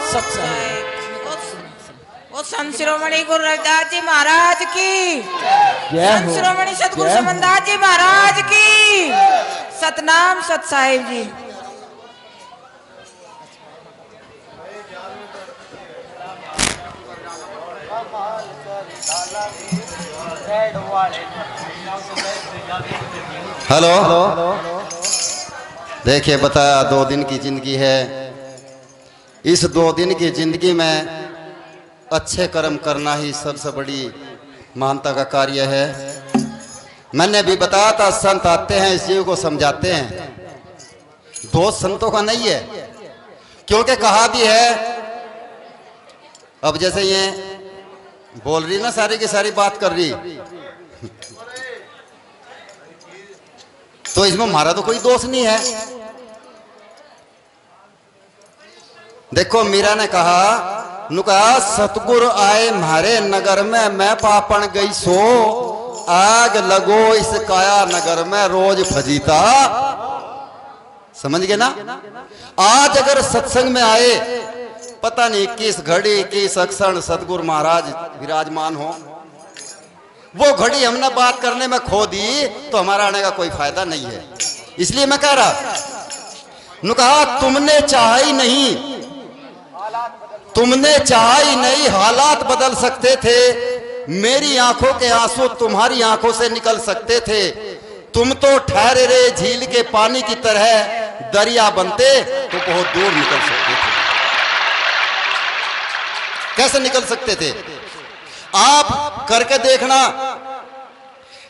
सत्संग। वो संत शिरोमणि गुरु रविदास जी महाराज की, संत शिरोमणि सतगुरु समनदास जी महाराज की, सतनाम सत साहिब जी। हेलो, देखिए बताया 2 दिन की जिंदगी है। इस 2 दिन की जिंदगी में अच्छे कर्म करना ही सबसे बड़ी महानता का कार्य है। मैंने भी बताया था, संत आते हैं इस जीव को समझाते हैं, दोष संतों का नहीं है, क्योंकि कहा भी है। अब जैसे ये बोल रही ना, सारी की सारी बात कर रही, तो इसमें हमारा तो कोई दोष नहीं है। देखो मीरा ने कहा, नुका सतगुरु आए म्हारे नगर में, मैं पापन गई सो, आग लगो इस काया नगर में, रोज फजीता। समझ गए ना। आज अगर सत्संग में आए, पता नहीं किस घड़ी किस अक्षण सतगुरु महाराज विराजमान हो, वो घड़ी हमने बात करने में खो दी तो हमारा आने का कोई फायदा नहीं है। इसलिए मैं कह रहा, नु कहा तुमने चाहा ही नहीं, तुमने चाहा ही नहीं, हालात बदल सकते थे। मेरी आंखों के आंसू तुम्हारी आंखों से निकल सकते थे। तुम तो ठहरे रहे झील के पानी की तरह, दरिया बनते तो बहुत दूर निकल सकते थे। कैसे निकल सकते थे? आप करके देखना,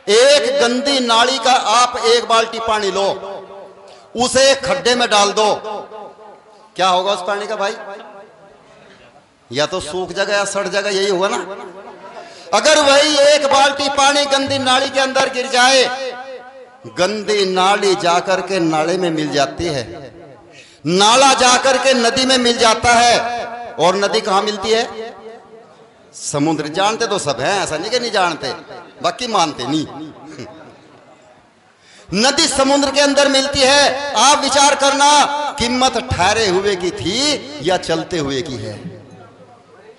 एक गंदी नाली का आप 1 बाल्टी पानी लो, उसे खड्डे में डाल दो, क्या होगा उस पानी का भाई? या तो सूख जाएगा या सड़ जाएगा, यही होगा ना। अगर वही 1 बाल्टी पानी गंदी नाली के अंदर गिर जाए, गंदी नाली जाकर के नाले में मिल जाती है, नाला जाकर के नदी में मिल जाता है, और नदी कहां मिलती है? समुद्र। जानते तो सब हैं, ऐसा नहीं कि नहीं जानते, बाकी मानते नहीं। नदी समुद्र के अंदर मिलती है। आप विचार करना, कीमत ठहरे हुए की थी या चलते हुए की है।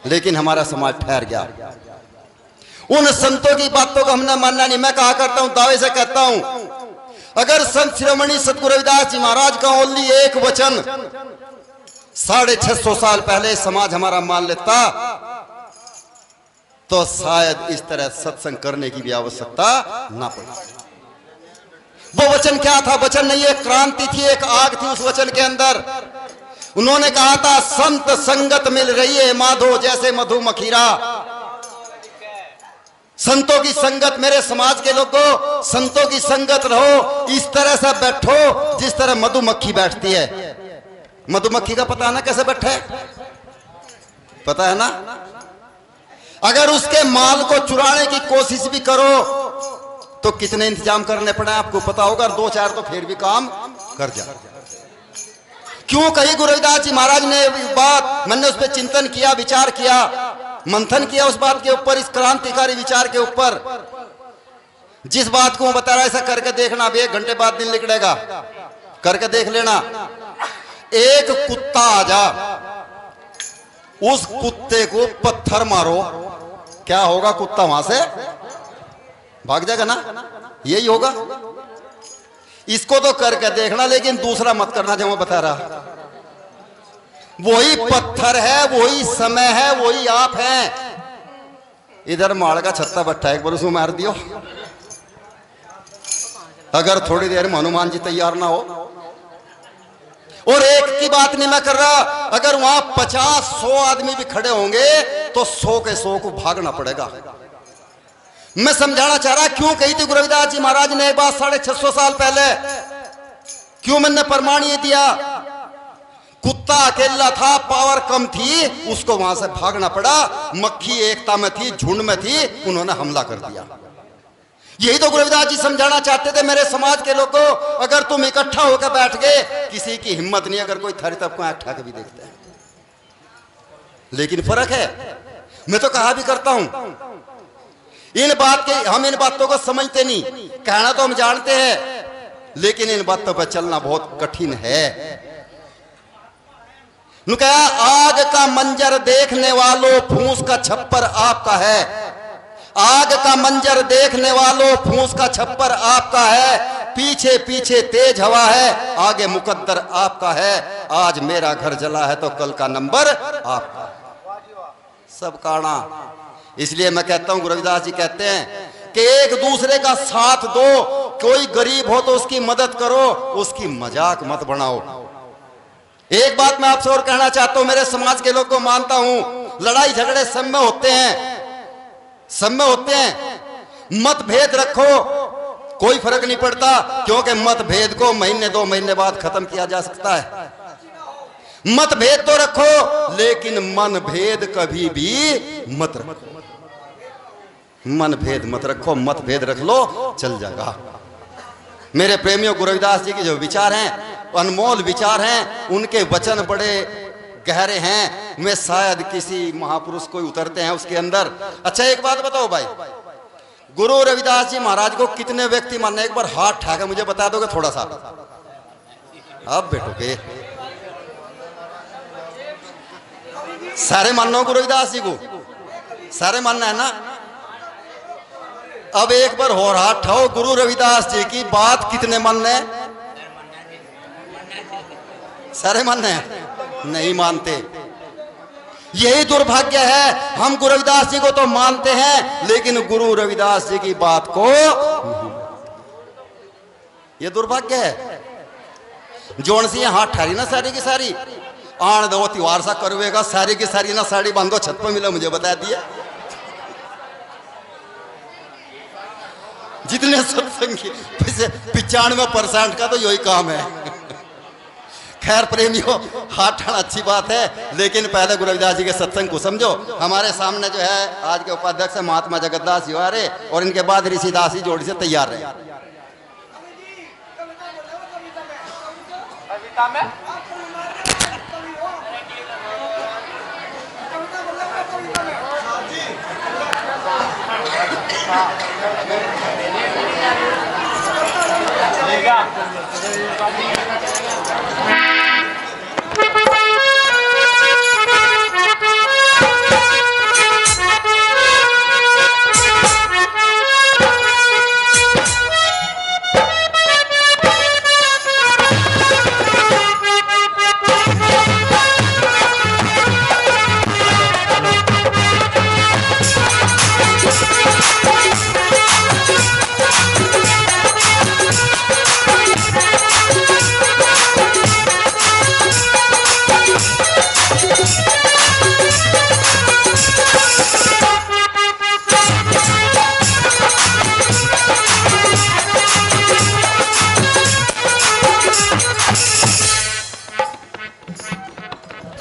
लेकिन हमारा समाज ठहर गया। उन संतों की बातों को हमने मानना नहीं। मैं कहा करता हूं, दावे से कहता हूं, अगर संत शिरोमणि सतगुरु रविदास जी महाराज का ओनली एक वचन 650 साल पहले समाज हमारा मान लेता, तो शायद इस तरह सत्संग करने की भी आवश्यकता ना पड़ती। वो वचन क्या था? वचन नहीं, एक क्रांति थी, एक आग थी उस वचन के अंदर। उन्होंने कहा था, संत संगत मिल रही है माधो जैसे मधुमक्खीरा। संतों की संगत, मेरे समाज के लोगों, संतों की संगत रहो, इस तरह से बैठो जिस तरह मधुमक्खी बैठती है। मधुमक्खी का पता है ना कैसे बैठे? पता है ना। अगर उसके माल को चुराने की कोशिश भी करो तो कितने इंतजाम करने पड़े आपको पता होगा। 2-4 तो फिर भी काम कर जा। क्यों कही गुरु रविदास जी महाराज ने बात? मैंने उस पर चिंतन किया, विचार किया, मंथन किया उस बात के ऊपर, इस क्रांतिकारी विचार के ऊपर। जिस बात को मैं बता रहा, ऐसा करके देखना, अभी 1 घंटे बाद दिन निकलेगा, करके देख लेना। एक कुत्ता आ जा, उस कुत्ते को पत्थर मारो, क्या होगा? कुत्ता वहां से भाग जाएगा ना, यही होगा। इसको तो करके देखना, लेकिन दूसरा मत करना जो मैं बता रहा। वही पत्थर है, वही समय है, वही आप हैं। इधर माड़ का छत्ता बट्टा एक बार उसमें मार दियो, अगर थोड़ी देर में हनुमान जी तैयार ना हो। और एक की बात नहीं मैं कर रहा, अगर वहां 50-100 आदमी भी खड़े होंगे तो 100 के 100 को भागना पड़ेगा। मैं समझाना चाह रहा, क्यों कही थी गुरु रविदास जी महाराज ने एक बात 650 साल पहले? क्यों मैंने प्रमाण ये दिया? कुत्ता अकेला था, पावर कम थी, उसको वहां से भागना पड़ा। मक्खी एकता में थी, झुंड में थी, उन्होंने हमला कर दिया। यही तो गुरु रविदास जी समझाना चाहते थे मेरे समाज के लोगों। अगर तुम इकट्ठा होकर बैठ गए, किसी की हिम्मत नहीं, अगर कोई थरी तब को उठा के भी देखते हैं। लेकिन फर्क है, मैं तो कहा भी करता हूं, इन बात के हम इन बातों को समझते नहीं। कहना तो हम जानते हैं, लेकिन इन बातों पर चलना बहुत कठिन है। कहा आग का मंजर देखने वालों फूंस का छप्पर आपका है। आग का मंजर देखने वालों फूंस का छप्पर आपका है। पीछे पीछे तेज हवा है, आगे मुकद्दर आपका है। आज मेरा घर जला है तो कल का नंबर आपका। सब काना। इसलिए मैं कहता हूं, गुरु रविदास जी कहते हैं कि एक दूसरे का साथ दो। कोई गरीब हो तो उसकी मदद करो, उसकी मजाक मत बनाओ। एक बात मैं आपसे और कहना चाहता हूं, मेरे समाज के लोग को मानता हूं, लड़ाई झगड़े सब में होते हैं, सब में होते हैं। मतभेद रखो, कोई फर्क नहीं पड़ता, क्योंकि मतभेद को महीने 2 महीने बाद खत्म किया जा सकता है। मतभेद तो रखो, लेकिन मनभेद कभी भी मत रखो। मनभेद मत रखो, मतभेद रख लो, चल जाएगा। मेरे प्रेमियों, गुरु रविदास जी के जो विचार हैं, अनमोल विचार हैं, उनके वचन बड़े गहरे हैं। मैं शायद किसी महापुरुष को उतरते हैं उसके अंदर। अच्छा एक बात बताओ भाई, गुरु रविदास जी महाराज को कितने व्यक्ति मानने? एक बार हाथ उठा के मुझे बता दोगे थोड़ा सा? अब बैठोगे सारे मानना हो गुरु रविदास जी को? सारे मानना है ना? अब एक बार और हाथ उठाओ, गुरु रविदास जी की बात कितने मानने? सारे मानने हैं? नहीं मानते। यही दुर्भाग्य है, हम गुरु रविदास जी को तो मानते हैं, लेकिन गुरु रविदास जी की बात को ये दुर्भाग्य है। जोन सी हाथ ठारी ना सारी की सारी आन दो त्योहार सा करवेगा, सारी की सारी ना साड़ी बांधो छत पर मिले, मुझे बता दिया। जितने सत्संगी 95% का तो यही काम है। खैर प्रेमियों, हाथ ठाना अच्छी बात है, लेकिन पहले गुरु रविदास जी के सत्संग को समझो। हमारे सामने जो है आज के उपाध्यक्ष महात्मा जगतदास जी आ रहे, और इनके बाद ऋषिदास जी जोड़ी से तैयार रहे।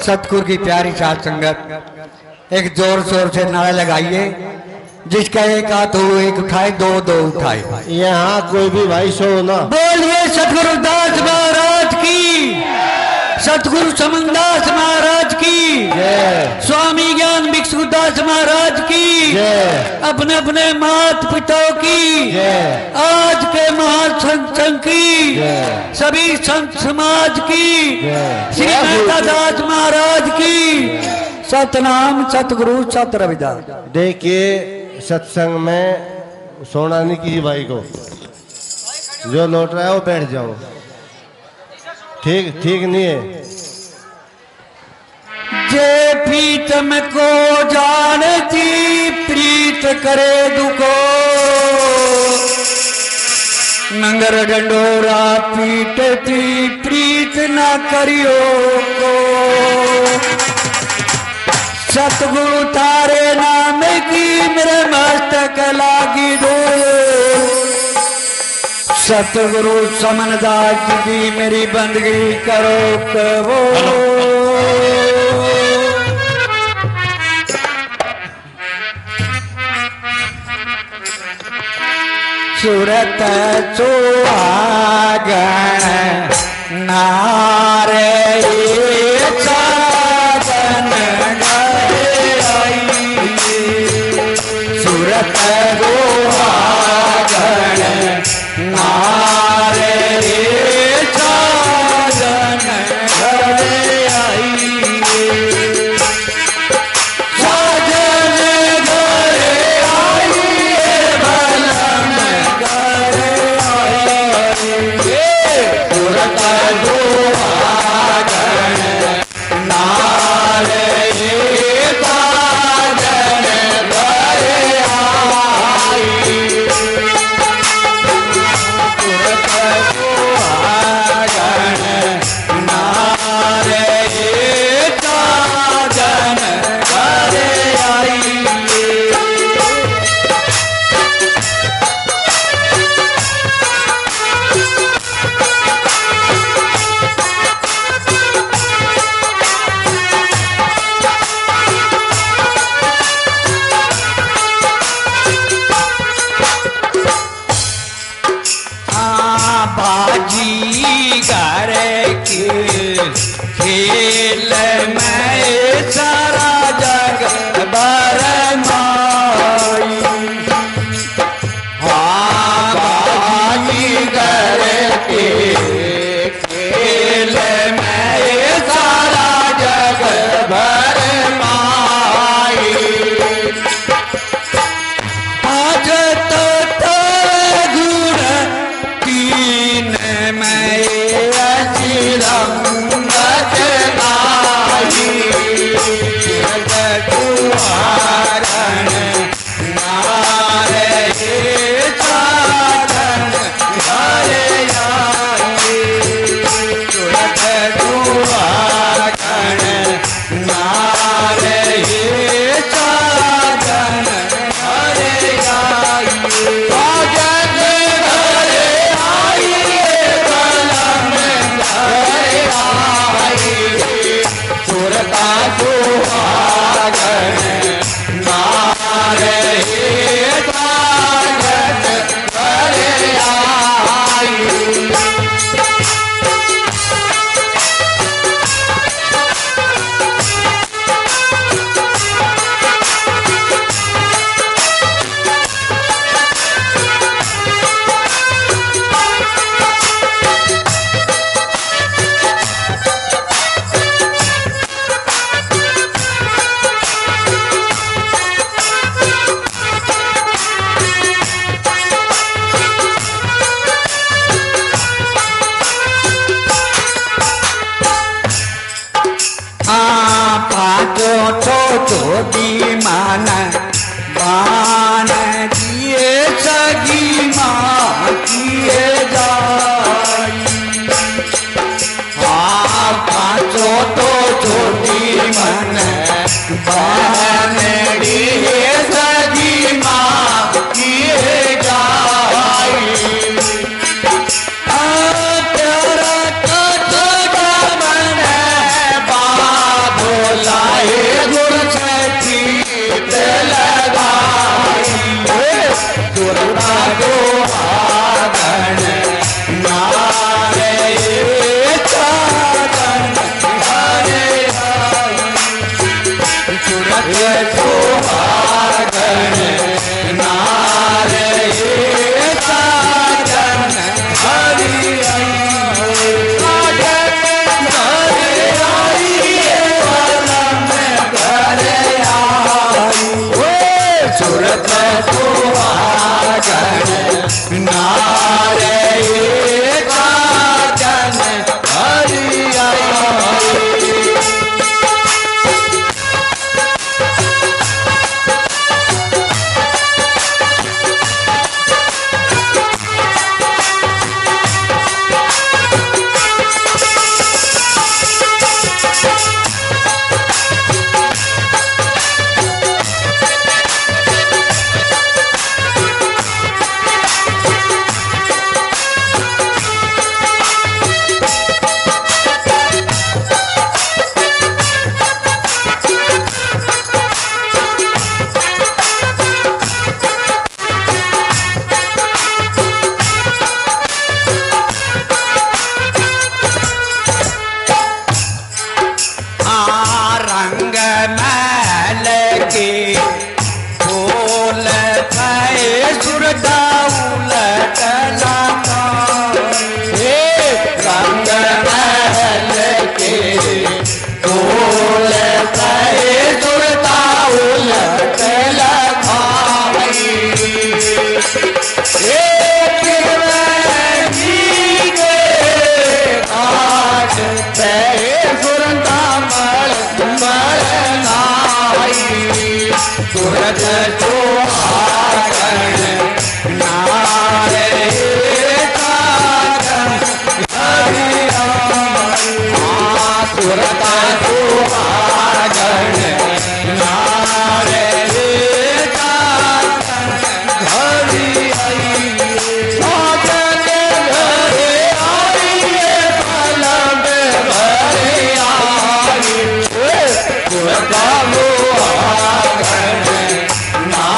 सतगुरु की प्यारी साध संगत, एक जोर शोर से नारा लगाइए। जिसका एक हाथ हो एक उठाए, दो दो उठाए। यहाँ कोई भी भाई सो ना। बोलिए सतगुरु दास महाराज की, सतगुरु समनदास महाराज की, स्वामी ज्ञान भिक्षुदास महाराज की, अपने अपने मात पिताओं की, आज के महासंत की, सभी संत समाज की, श्री मेहता दास महाराज की, सतनाम सतगुरु सत रविदास। देखिए सत्संग में सोना नहीं किसी भाई को, जो लौट रहा है वो बैठ जाओ, ठीक ठीक नहीं है। जे प्रीतम को जानती प्रीत करे दुखो, नंगर डंडोरा पीटती प्रीत न करियो को। सतगुरु तारे नाम की मेरे मस्तक लागी दो, सतगुरु समनदास की मेरी बंदगी करो करो। सूरत सुहागन नारे साधन आई, सूरत सुहागन नारे साधन आई। छोटी मान बान दिए सगी माँ किए जाई पाँचों तो छोटी मन बान दिए सगी माँ किए जाई ना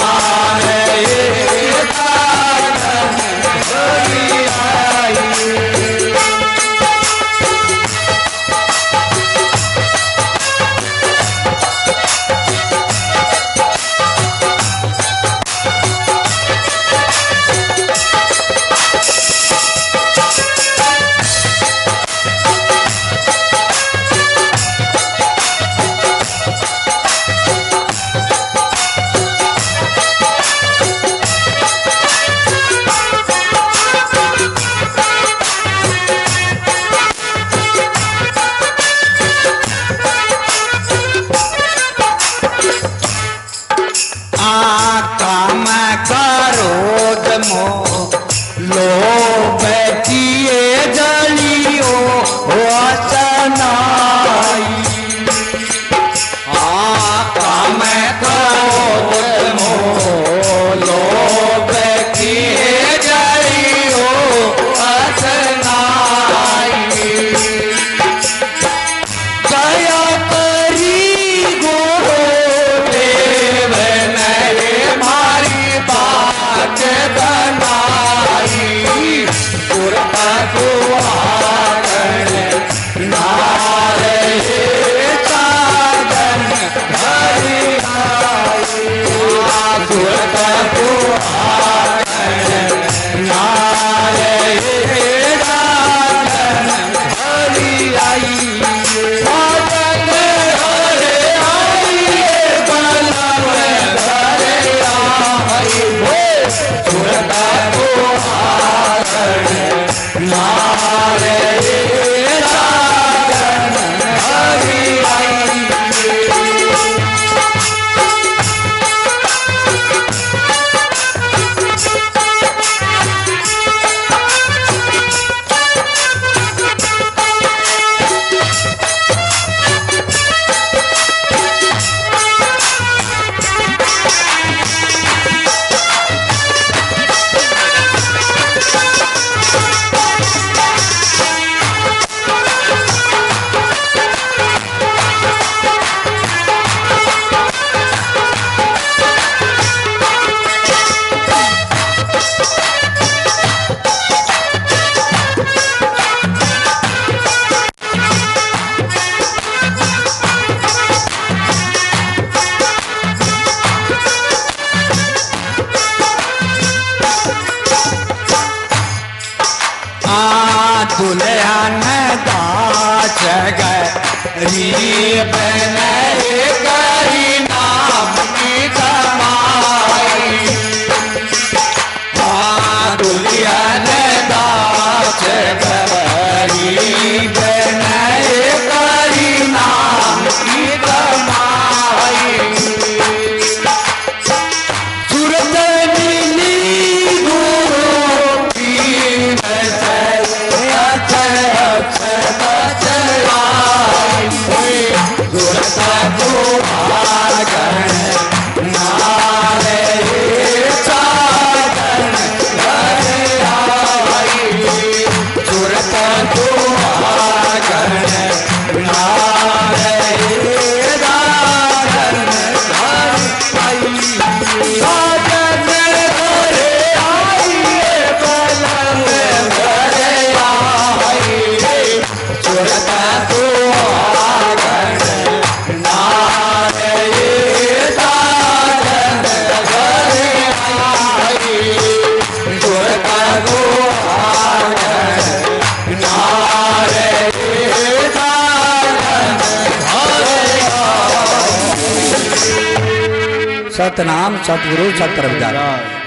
सतनाम सतगुरु सत रविदास।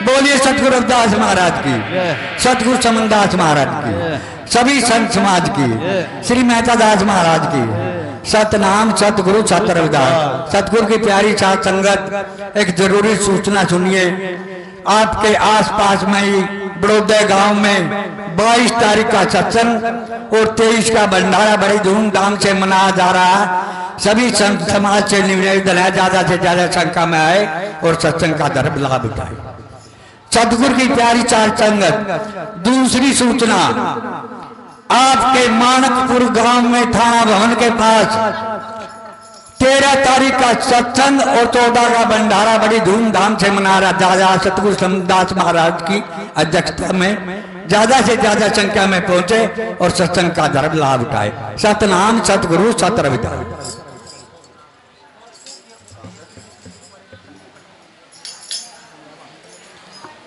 बोलिए सतगुरु रविदास महाराज की, सतगुरु चमनदास महाराज की, सभी संत समाज की, श्री मेहता दास महाराज की। सतनाम सतगुरु सत रविदास। सतगुरु की प्यारी साथ संगत, एक जरूरी सूचना सुनिए। आपके आसपास में ही बड़ौदा गांव में 22 तारीख का सत्संग और 23 का भंडारा बड़ी धूमधाम से मनाया जा रहा है। सभी संत समाज से निवेदन है ज्यादा से ज्यादा संख्या में आए और सत्संग का धर्म लाभ उठाए। सतगुरु की प्यारी चार संगत। दूसरी सूचना, आपके मानकपुर गांव में थाना भवन के पास 13 तारीख का सत्संग और 14 का भंडारा बड़ी धूमधाम से मना रहा जा रहा। सतगुरु चमनदास महाराज की अध्यक्षता में ज्यादा से ज्यादा संख्या में पहुंचे और सत्संग का धर्म लाभ उठाए। सतनाम सतगुरु सत रविदास।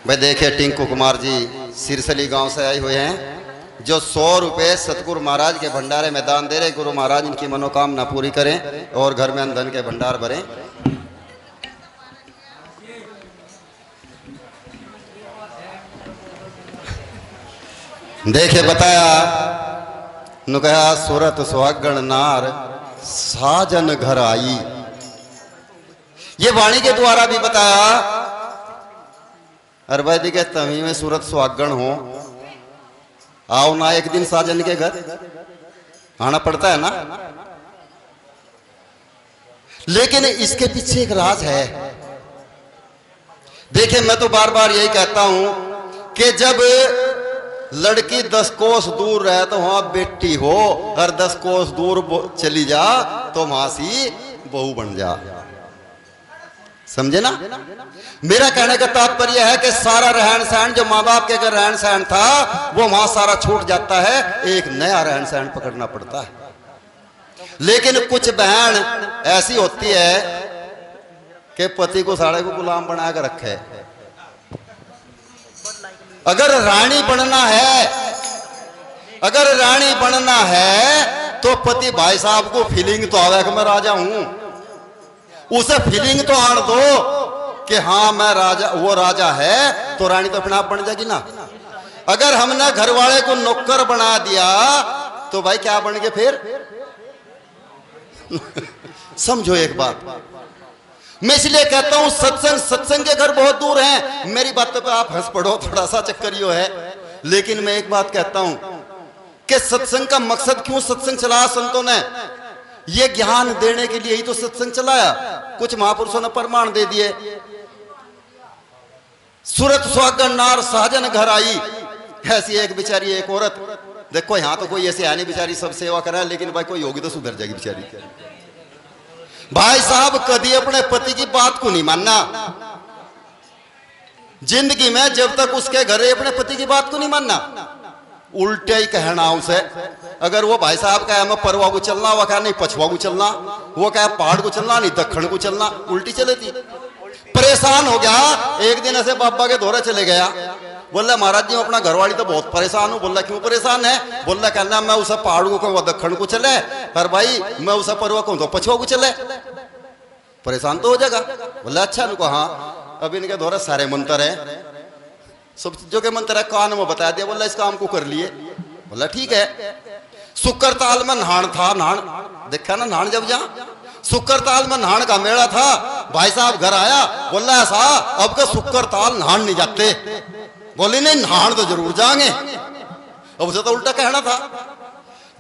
भाई देखिए, टिंकू कुमार जी सिरसली गांव से आए हुए हैं, जो 100 रुपए सतगुरु महाराज के भंडारे में दान दे रहे। गुरु महाराज इनकी मनोकामना पूरी करें और घर में धन के भंडार भरें। देखिए, बताया नुकया सूरत सुहागण नार साजन घर आई। ये वाणी के द्वारा भी बताया। अरे भाई देखिए, तभी में सूरत सुहागण हो, आओ ना एक दिन साजन के घर आना पड़ता है ना। लेकिन इसके पीछे एक राज है। देखिए, मैं तो बार बार यही कहता हूं कि जब लड़की 10 कोस दूर रहे तो वहां बेटी हो, और 10 कोस दूर चली जा तो वहां सी बहू बन जा। समझे ना? मेरा कहने का तात्पर्य है कि सारा रहन सहन जो माँ बाप के अगर रहन सहन था वो वहां सारा छूट जाता है, एक नया रहन सहन पकड़ना पड़ता है। लेकिन कुछ बहन ऐसी होती है कि पति को साड़े को गुलाम बना कर रखे। अगर रानी बनना है, अगर रानी बनना है तो पति भाई साहब को फीलिंग तो आवे कि मैं राजा हूं। उसे फीलिंग तो आने दो कि हाँ मैं राजा, वो राजा है, तो रानी तो अपने आप बन जाएगी ना। अगर हमने घर वाले को नौकर बना दिया तो भाई क्या बन गए फिर? समझो एक बात, मैं इसलिए कहता हूं सत्संग के घर बहुत दूर हैं। मेरी बातों पे आप हंस पड़ो, थोड़ा सा चक्करियो है, लेकिन मैं एक बात कहता हूं कि सत्संग का मकसद क्यों सत्संग चलाया संतों ने? ये ज्ञान देने के लिए ही तो सत्संग चलाया। कुछ महापुरुषों ने प्रमाण दे दिए। सूरत सुहागन नार साजन घर आई। ऐसी एक बेचारी एक औरत, देखो यहां तो कोई ऐसी है नहीं बेचारी सब सेवा कर रहा है, लेकिन भाई कोई होगी तो सुधर जाएगी बेचारी। भाई साहब कभी अपने पति की बात को नहीं मानना जिंदगी में, जब तक उसके घरे अपने पति की बात को नहीं मानना, उल्टे ही कहना उसे। अगर वो भाई साहब कहे मैं परवा को चलना, वो कहे नहीं पछवा को चलना, वो कहे पहाड़ को चलना नहीं दक्षिण को चलना, उल्टी चले थी। परेशान हो गया। एक दिन ऐसे बाबा के दौरे चले गया, बोला महाराज जी मैं अपना घरवाली तो बहुत परेशान हूँ। बोला क्यों परेशान है? बोला कहना मैं उसे पहाड़ को दक्षिण को चले पर भाई मैं उसे परवा कहूँ तो पछुआ को चले, परेशान तो हो जाएगा। बोला अच्छा इनको, हाँ अब इनके द्वारा सारे मंत्र हैं, सब चीजों के मंत्र है, कान में बता दिया। बोला इस काम को कर लिए। बोला ठीक है। शुक्र ताल में नहान था, नहान देखा ना, नहान जब जहाँ शुक्र ताल में नहान का मेला था, भाई साहब घर आया, बोला ऐसा अब के शुक्र ताल नहान नहीं जाते। बोले नहीं नहान तो जरूर जाएंगे। अब उसे तो उल्टा कहना था।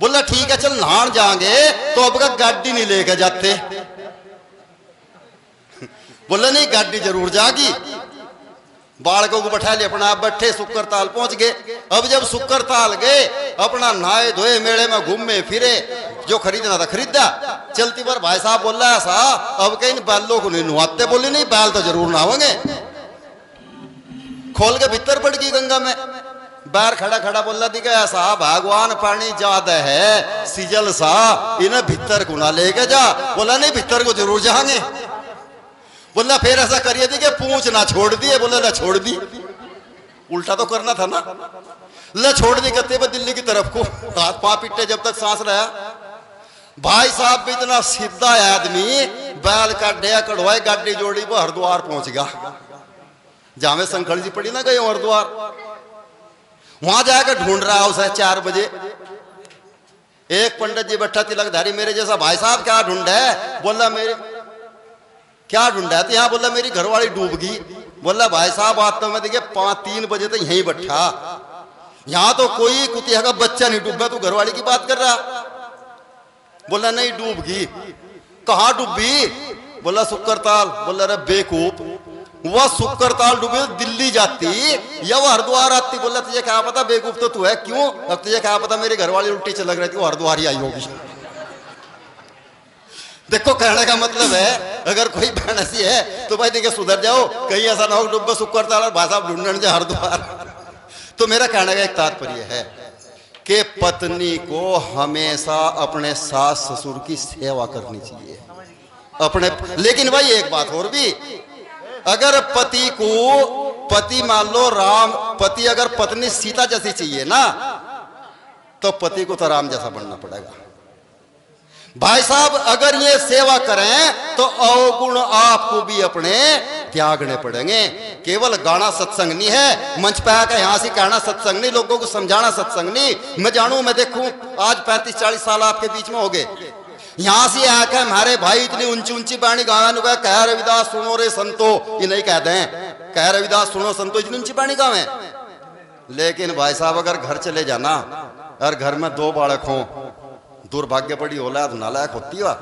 बोला ठीक है चल नहान जाएंगे, तो अब का गाड़ी नहीं लेके जाते। बोला नहीं गाड़ी जरूर जाएगी। बालकों को बैठा लिया, अपना आप बैठे, शुक्र ताल पहुंच गए। अब जब शुक्र ताल गए, अपना नहाए धोए मेले में घूमे फिरे, जो खरीदना था खरीदा। चलती पर भाई साहब बोल रहा ऐसा अब कहीं बैलों को नहीं नुहाते। बोली नहीं बैल तो जरूर नहाओगे। खोल के भीतर पड़ गई गंगा में, बाहर खड़ा खड़ा बोला दी ऐसा भगवान पानी ज्यादा है सीजल सा, इन्हें भीतर को ना लेके जा। बोला नहीं भीतर को जरूर जाएंगे। बोला फिर ऐसा करिए थी कि पूंछ ना छोड़ दिए। बोला ना छोड़ दी, उल्टा तो करना था ना। ला छोड़ दी कहते हुए दिल्ली की तरफ को, हाथ पांव पिटे जब तक सांस रहा। भाई साहब भी इतना सीधा आदमी, बैल का डे कढ़वाए, गाड़ी जोड़ी वो हरिद्वार पहुंच गया, जहां में संखड़ जी पड़ी ना गए हरिद्वार। वहां जाकर ढूंढ रहा उसे 4 बजे। एक पंडित जी बैठा तिलकधारी मेरे जैसा, भाई साहब क्या ढूंढ है? बोला मेरे क्या ढूंढा है? यहाँ बोला मेरी घरवाली डूब गई। बोला भाई साहब आज तो मैं देखिए 5-3 बजे तक यहीं बैठा, यहाँ तो कोई कुतिया का बच्चा नहीं डूबा, तू घरवाली की बात कर रहा। बोला नहीं डूब गई। कहाँ डूबी? बोला शुक्रताल। बोला रे बेकूफ, वह शुक्रताल डूबी तो दिल्ली जाती या वो हरिद्वार आती। बोला तुझे क्या पता बेकूफ तो तू है, क्यों? अब तुझे क्या पता मेरी घरवाली उल्टी चलक रही थी, वो हरिद्वार ही आई होगी। देखो कहने का मतलब है अगर कोई बहन ऐसी है तो भाई देखिए सुधर जाओ, कहीं ऐसा ना हो डूबे शुक्रताल और भाई साहब ढूंढने जाए हरिद्वार। तो मेरा कहने का एक तात्पर्य है कि पत्नी को हमेशा अपने सास ससुर की सेवा करनी चाहिए अपने। लेकिन भाई एक बात और भी, अगर पति को, पति मान लो राम, पति अगर पत्नी सीता जैसी चाहिए ना, तो पति को तो राम जैसा बनना पड़ेगा। भाई साहब अगर ये सेवा करें तो अवगुण आपको भी अपने त्यागने पड़ेंगे। केवल गाना सत्संग नहीं है, मंच पे आकर यहां से कहना सत्संग नहीं, लोगों को समझाना सत्संग नहीं। मैं जानू, मैं देखूं आज 35-40 साल आपके बीच में हो गए, यहां से आकर हमारे भाई इतनी ऊंची ऊंची बाणी गावे, कह रविदास सुनो रे संतो, ये नहीं कहते हैं कह रविदास सुनो संतो, इतनी ऊंची बाणी गावे। लेकिन भाई साहब अगर घर चले जाना और घर में 2 बालक हों, दुर्भाग्य पड़ी औलाद नालायक होती है।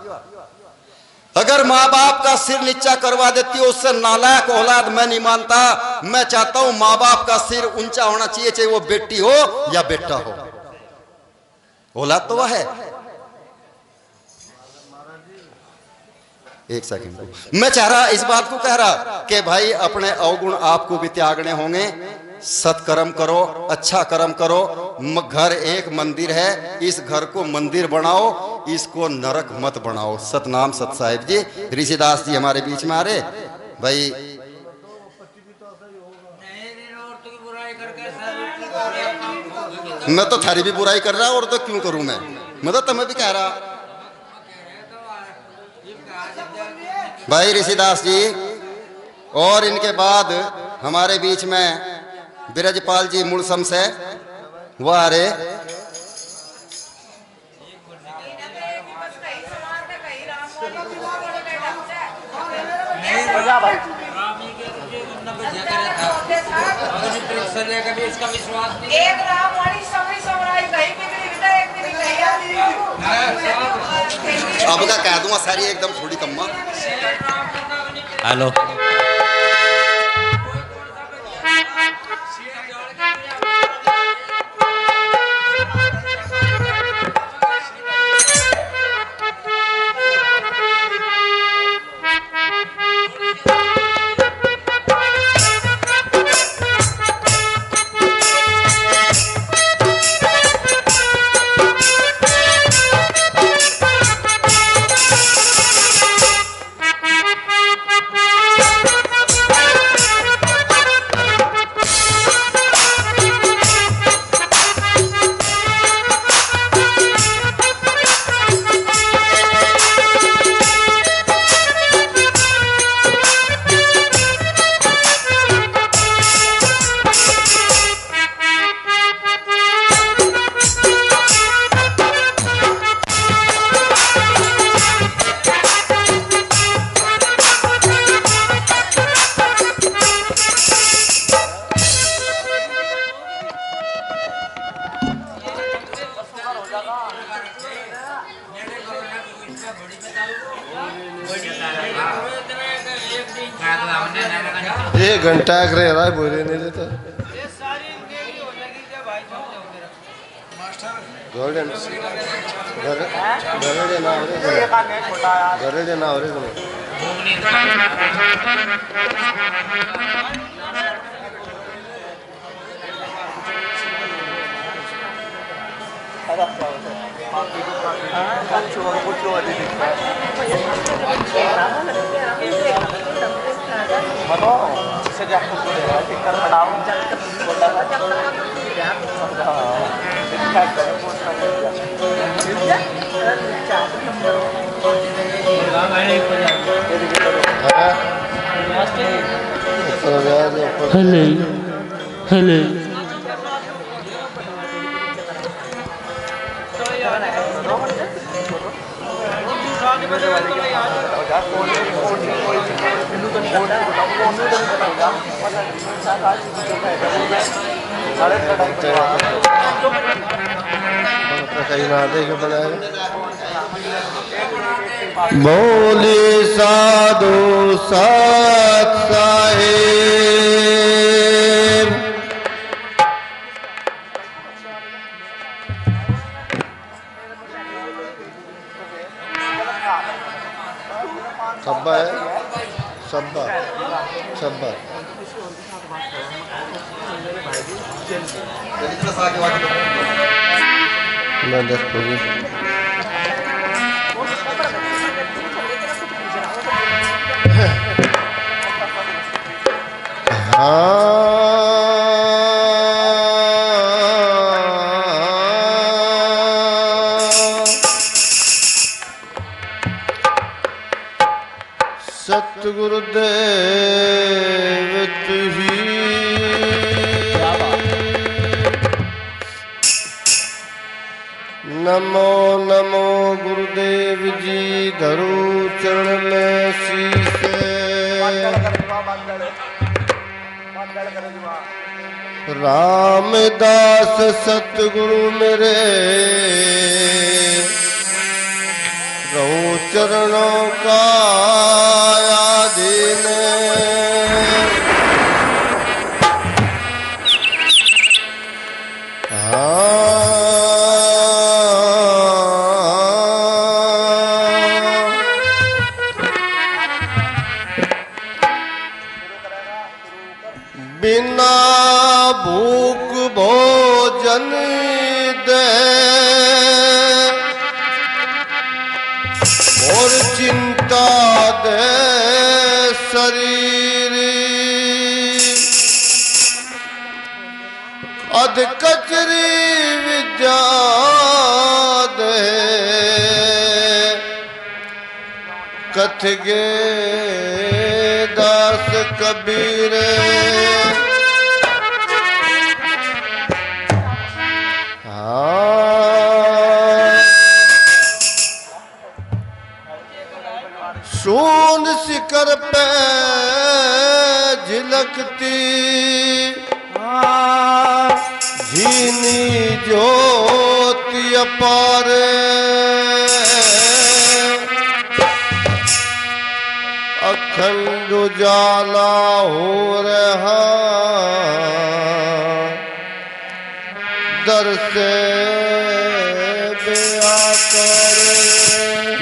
अगर माँ बाप का सिर नीचा करवा देती है, उससे नालायक औलाद मैं नहीं मानता। मैं चाहता हूं माँ बाप का सिर ऊंचा होना चाहिए, चाहे वो बेटी हो या बेटा हो। औलाद तो वह है। एक सेकंड, मैं चाह रहा इस बात को कह रहा कि भाई अपने अवगुण आपको भी त्यागने होंगे। सत्कर्म करो, अच्छा कर्म करो। घर एक मंदिर है, इस घर को मंदिर बनाओ, इसको नरक मत बनाओ। सतनाम सत साहिब जी। ऋषिदास जी हमारे बीच में आ रहे भाई। मैं तो थारी भी बुराई कर रहा, और तो क्यों करूं मैं तो तुम्हें भी कह रहा भाई ऋषिदास जी। और इनके बाद हमारे बीच में बिरजपाल जी मुड़सम से वो आ रहे। अब का कह दूंगा सारी एकदम थोड़ी कम्मा। हेलो घंटा करे रहा बोले नहीं लेता गोल्डन घरे ना हो रे हेलो कहीं ना देखे बनाए बोले साधु सत साहेब सब्बा है सब्बा सब्बा मैं 10 बजे सतगुरुदेव तुही नमो नमो गुरुदेव जी धरू चरण में शीश रामदास सतगुरु मेरे रहूं चरणों का आधीन बिना भूख भोजन दे और चिंता दे शरीर अध कचरी विद्या दे कथगे दास कबीर सूंद शिकर पे झिलकती झीनी ज्योति अपार अखंड उजाला हो रहा दर से बेआ कर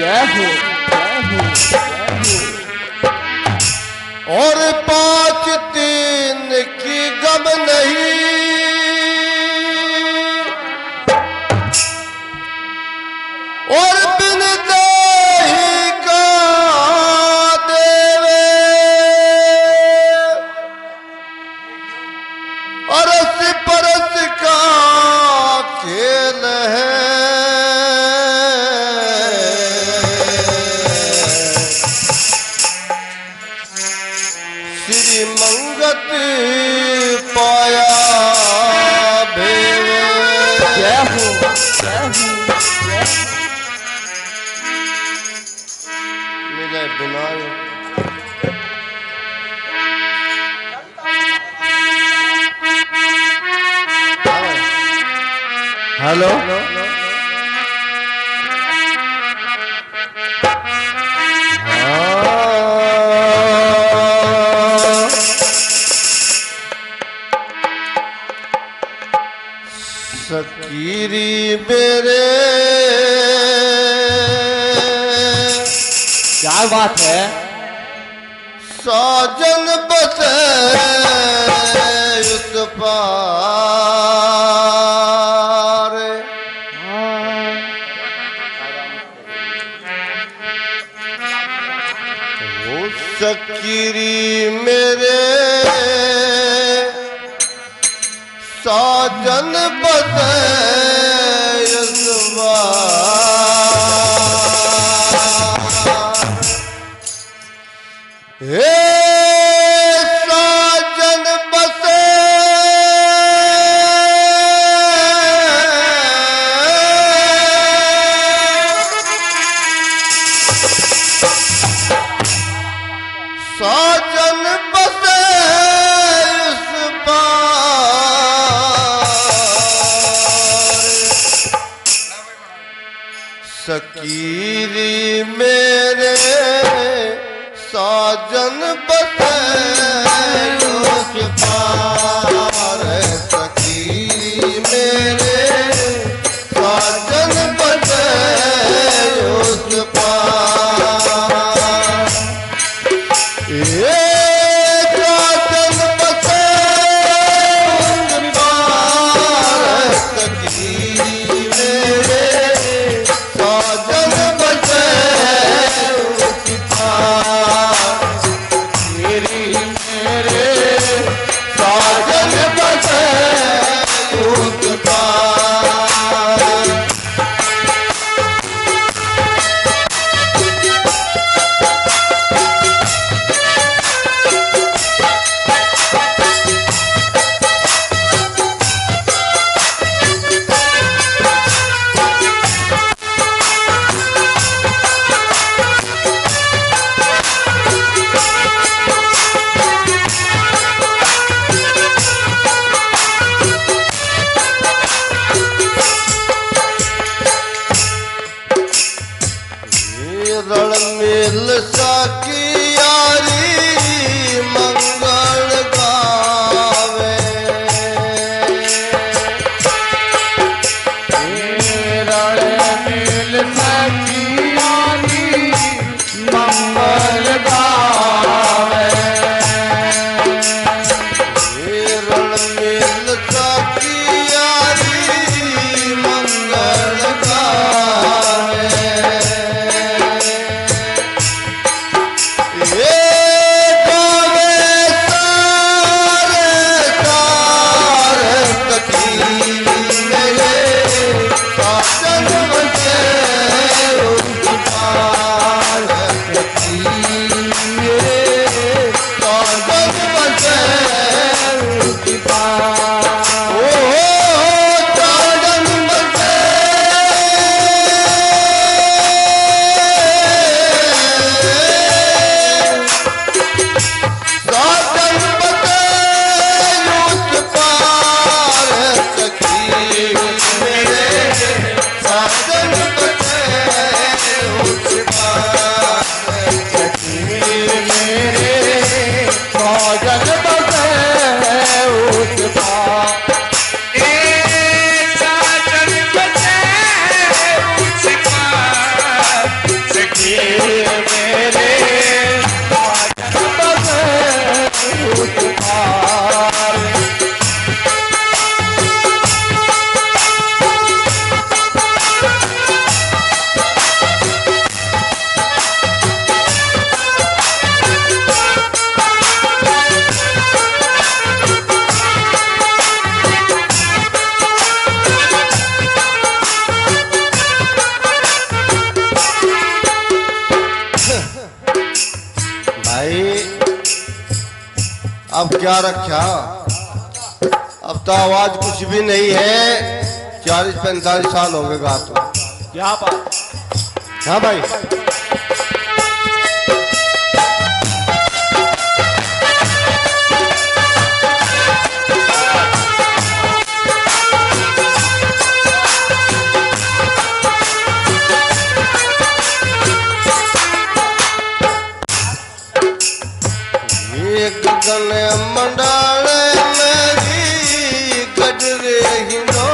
जय हो और 5 3 की गम नहीं और बिन देही का देवे अरस परस का खेल है श्री मंगत पाया भेव जय हो मिले बिना हेलो सकीरी मेरे क्या बात है। साजन बसे उस पार वो सकीरी मेरे साजन बसे उस पार हे साजन बसे साजन बसे उस पार सकीरी मेरे साजन बसे उस पार सकीरी मेरे साजन बसे उस पार ये साजन बसे उस पार सकीरी मेरे साजन बसे उस पार मेरे साजन बसे उस पार रण मिल सकी यारी मंगल गावे रण मिल सकी यारी मंगल गावे रण मिल सकी यारी मंगल गावे ये गावे सारे सखी मेरे साजन बसे उस पार सखी मेरे साजन बसे उस पार ओ साजन बसे साजन बसे उस पार सखी मेरे साजन बसे उस पार सखी मेरे साजन बसे उस पार साजन बसे उस पार सखी मेरे साजन बसे उस पार भाई अब क्या रखा अब तो आवाज कुछ भी नहीं है 40-45 साल हो गए गा तो क्या बात। हाँ भाई एक गन मंडाल मेरी गजरे हिंदो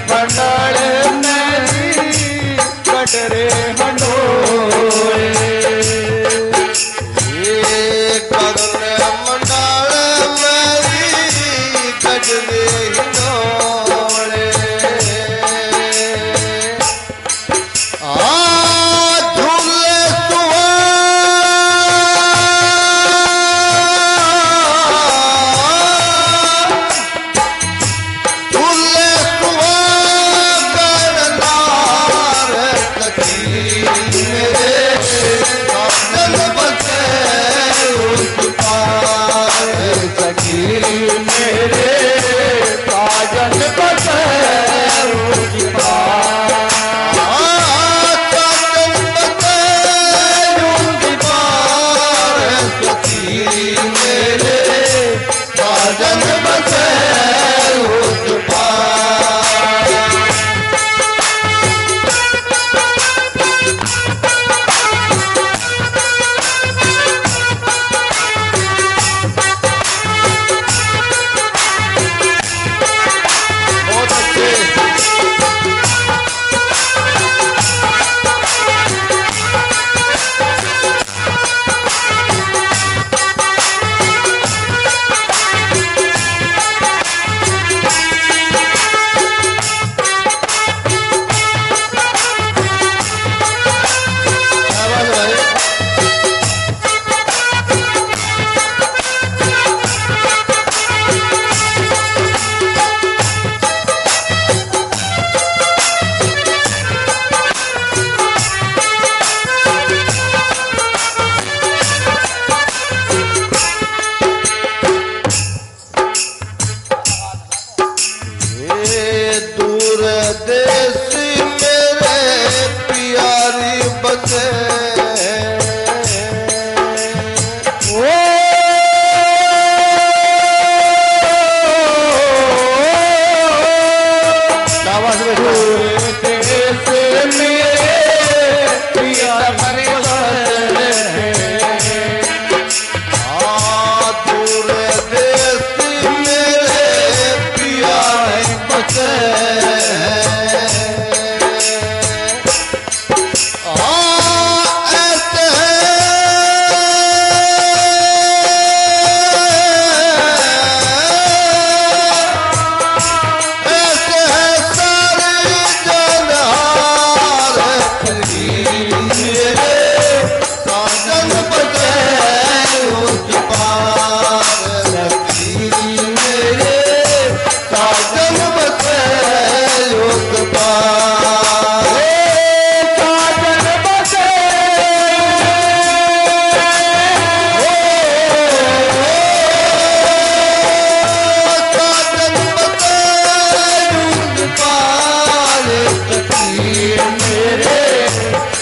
मंडल मेरी कटरे हंडोले गगन मंडल मेरी कटरे हंडोले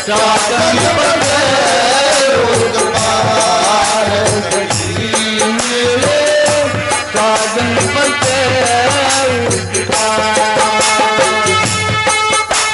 साजन